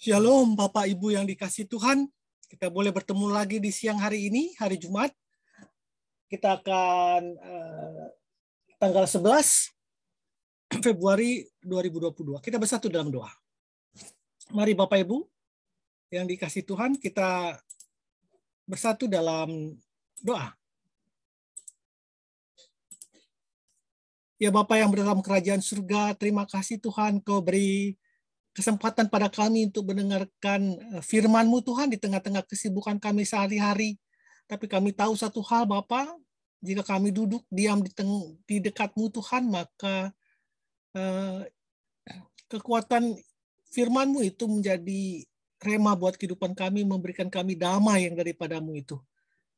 Shalom Bapak Ibu yang dikasihi Tuhan. Kita boleh bertemu lagi di siang hari ini, hari Jumat. Kita akan tanggal 11 Februari 2022. Kita bersatu dalam doa. Mari Bapak Ibu yang dikasihi Tuhan, kita bersatu dalam doa. Ya Bapak yang berada dalam kerajaan surga, terima kasih Tuhan Kau beri kesempatan pada kami untuk mendengarkan firman-Mu Tuhan di tengah-tengah kesibukan kami sehari-hari. Tapi kami tahu satu hal Bapa, jika kami duduk diam di dekat-Mu Tuhan, maka kekuatan firman-Mu itu menjadi rema buat kehidupan kami, memberikan kami damai yang daripada-Mu itu.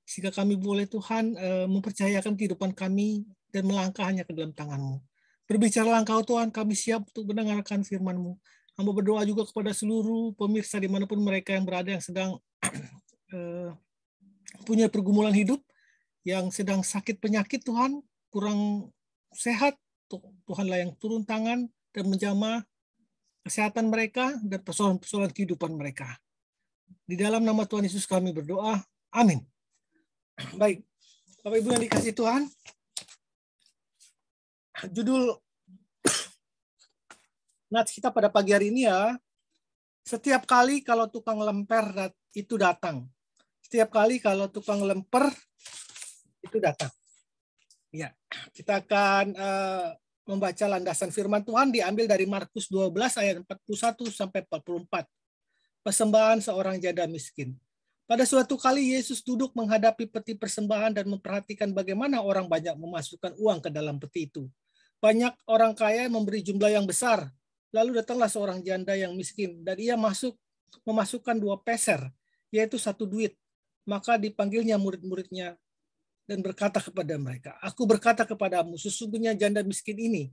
Sehingga kami boleh Tuhan mempercayakan kehidupan kami dan melangkah hanya ke dalam tangan-Mu. Berbicaralah Engkau Tuhan, kami siap untuk mendengarkan firman-Mu. Hamba berdoa juga kepada seluruh pemirsa dimanapun mereka yang berada, yang sedang punya pergumulan hidup, yang sedang sakit penyakit Tuhan, kurang sehat, Tuhanlah yang turun tangan dan menjamah kesehatan mereka dan persoalan-persoalan kehidupan mereka. Di dalam nama Tuhan Yesus kami berdoa. Amin. Baik, Bapak Ibu yang dikasihi Tuhan, judul nats kita pada pagi hari ini ya, setiap kali kalau tukang lemper itu datang. Setiap kali kalau tukang lemper itu datang. Ya, kita akan membaca landasan firman Tuhan diambil dari Markus 12 ayat 41 sampai 44. Persembahan seorang janda miskin. Pada suatu kali Yesus duduk menghadapi peti persembahan dan memperhatikan bagaimana orang banyak memasukkan uang ke dalam peti itu. Banyak orang kaya memberi jumlah yang besar. Lalu datanglah seorang janda yang miskin dan ia memasukkan 2 peser, yaitu 1 duit. Maka dipanggilnya murid-muridnya dan berkata kepada mereka, "Aku berkata kepadamu, sesungguhnya janda miskin ini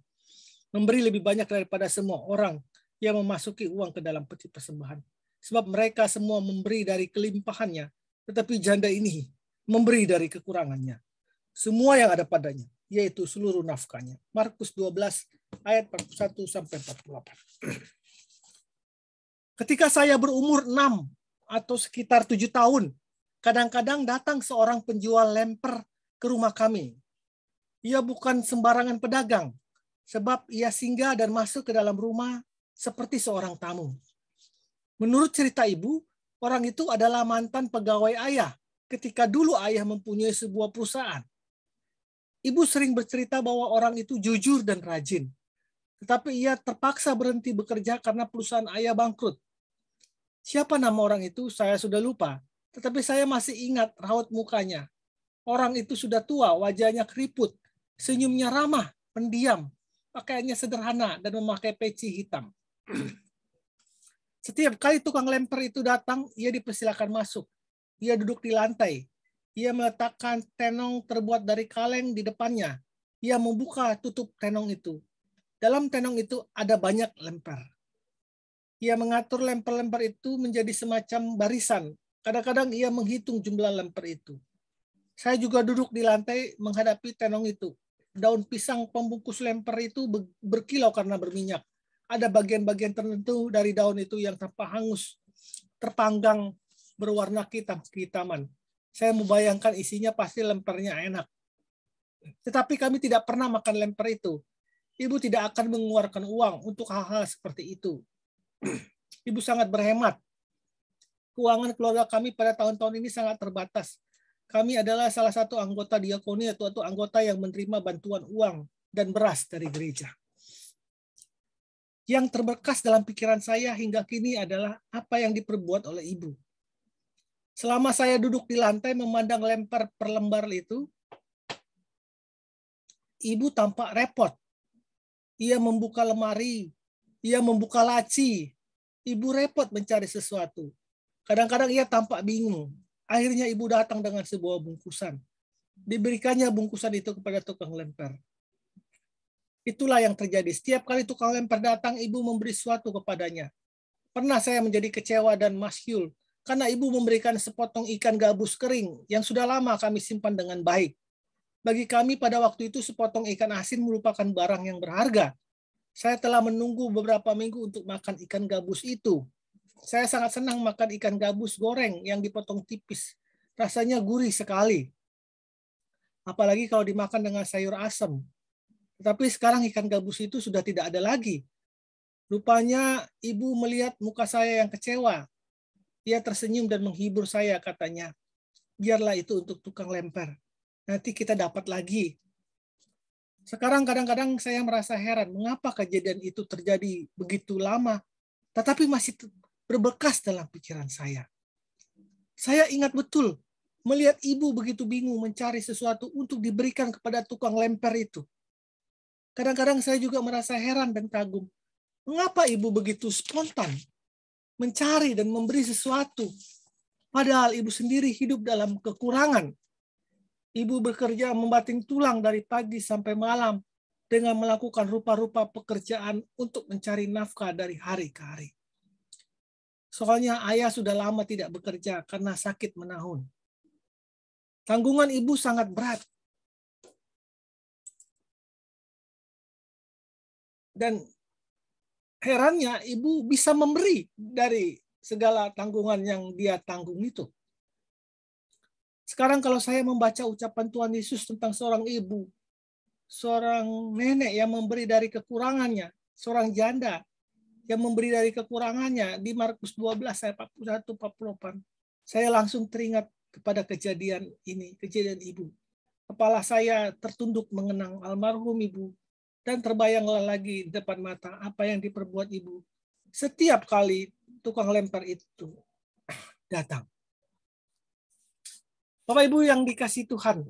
memberi lebih banyak daripada semua orang yang memasuki uang ke dalam peti persembahan. Sebab mereka semua memberi dari kelimpahannya, tetapi janda ini memberi dari kekurangannya. Semua yang ada padanya, yaitu seluruh nafkahnya." Markus 12 ayat 41 sampai 48. Ketika saya berumur 6 atau sekitar 7 tahun, kadang-kadang datang seorang penjual lemper ke rumah kami. Ia bukan sembarangan pedagang, sebab ia singgah dan masuk ke dalam rumah seperti seorang tamu. Menurut cerita ibu, orang itu adalah mantan pegawai ayah ketika dulu ayah mempunyai sebuah perusahaan. Ibu sering bercerita bahwa orang itu jujur dan rajin. Tetapi ia terpaksa berhenti bekerja karena perusahaan ayah bangkrut. Siapa nama orang itu? Saya sudah lupa. Tetapi saya masih ingat raut mukanya. Orang itu sudah tua, wajahnya keriput, senyumnya ramah, pendiam, pakaiannya sederhana, dan memakai peci hitam. Setiap kali tukang lemper itu datang, ia dipersilakan masuk. Ia duduk di lantai. Ia meletakkan tenong terbuat dari kaleng di depannya. Ia membuka tutup tenong itu. Dalam tenong itu ada banyak lemper. Ia mengatur lemper-lemper itu menjadi semacam barisan. Kadang-kadang ia menghitung jumlah lemper itu. Saya juga duduk di lantai menghadapi tenong itu. Daun pisang pembungkus lemper itu berkilau karena berminyak. Ada bagian-bagian tertentu dari daun itu yang tanpa hangus, terpanggang berwarna kehitaman. Saya membayangkan isinya pasti lempernya enak. Tetapi kami tidak pernah makan lemper itu. Ibu tidak akan mengeluarkan uang untuk hal-hal seperti itu. Ibu sangat berhemat. Keuangan keluarga kami pada tahun-tahun ini sangat terbatas. Kami adalah salah satu anggota diakoni atau anggota yang menerima bantuan uang dan beras dari gereja. Yang terberkas dalam pikiran saya hingga kini adalah apa yang diperbuat oleh ibu. Selama saya duduk di lantai memandang lemper per lembar itu, ibu tampak repot. Ia membuka lemari, ia membuka laci. Ibu repot mencari sesuatu. Kadang-kadang ia tampak bingung. Akhirnya ibu datang dengan sebuah bungkusan. Diberikannya bungkusan itu kepada tukang lemper. Itulah yang terjadi. Setiap kali tukang lemper datang, ibu memberi sesuatu kepadanya. Pernah saya menjadi kecewa dan masyul karena ibu memberikan sepotong ikan gabus kering yang sudah lama kami simpan dengan baik. Bagi kami pada waktu itu sepotong ikan asin merupakan barang yang berharga. Saya telah menunggu beberapa minggu untuk makan ikan gabus itu. Saya sangat senang makan ikan gabus goreng yang dipotong tipis. Rasanya gurih sekali. Apalagi kalau dimakan dengan sayur asam. Tetapi sekarang ikan gabus itu sudah tidak ada lagi. Rupanya ibu melihat muka saya yang kecewa. Ia tersenyum dan menghibur saya, katanya. Biarlah itu untuk tukang lemper. Nanti kita dapat lagi. Sekarang kadang-kadang saya merasa heran, mengapa kejadian itu terjadi begitu lama, tetapi masih berbekas dalam pikiran saya. Saya ingat betul, melihat ibu begitu bingung mencari sesuatu untuk diberikan kepada tukang lemper itu. Kadang-kadang saya juga merasa heran dan kagum. Mengapa ibu begitu spontan mencari dan memberi sesuatu, padahal ibu sendiri hidup dalam kekurangan. Ibu bekerja membanting tulang dari pagi sampai malam dengan melakukan rupa-rupa pekerjaan untuk mencari nafkah dari hari ke hari. Soalnya ayah sudah lama tidak bekerja karena sakit menahun. Tanggungan ibu sangat berat. Dan herannya ibu bisa memberi dari segala tanggungan yang dia tanggung itu. Sekarang kalau saya membaca ucapan Tuhan Yesus tentang seorang ibu, seorang nenek yang memberi dari kekurangannya, seorang janda yang memberi dari kekurangannya di Markus 12 ayat 41-48. Saya langsung teringat kepada kejadian ini, kejadian ibu. Kepala saya tertunduk mengenang almarhum ibu dan terbayanglah lagi di depan mata apa yang diperbuat ibu setiap kali tukang lempar itu datang. Bapak Ibu yang dikasihi Tuhan,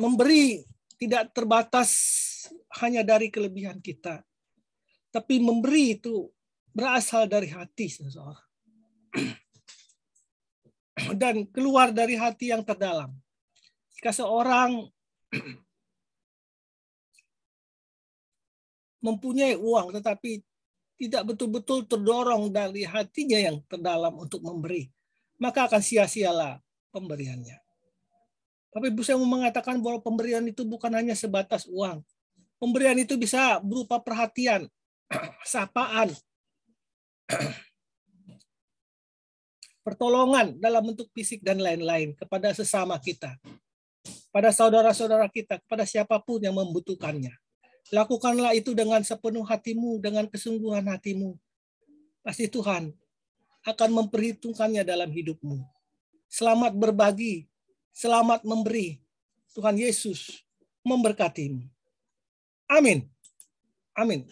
memberi tidak terbatas hanya dari kelebihan kita, tapi memberi itu berasal dari hati seseorang dan keluar dari hati yang terdalam. Jika seorang mempunyai uang tetapi tidak betul-betul terdorong dari hatinya yang terdalam untuk memberi, maka akan sia-sialah pemberiannya. Tapi Ibu saya mau mengatakan bahwa pemberian itu bukan hanya sebatas uang. Pemberian itu bisa berupa perhatian, sapaan, pertolongan dalam bentuk fisik dan lain-lain kepada sesama kita, pada saudara-saudara kita, kepada siapapun yang membutuhkannya. Lakukanlah itu dengan sepenuh hatimu, dengan kesungguhan hatimu. Pasti Tuhan akan memperhitungkannya dalam hidupmu. Selamat berbagi, selamat memberi. Tuhan Yesus memberkatimu. Amin. Amin.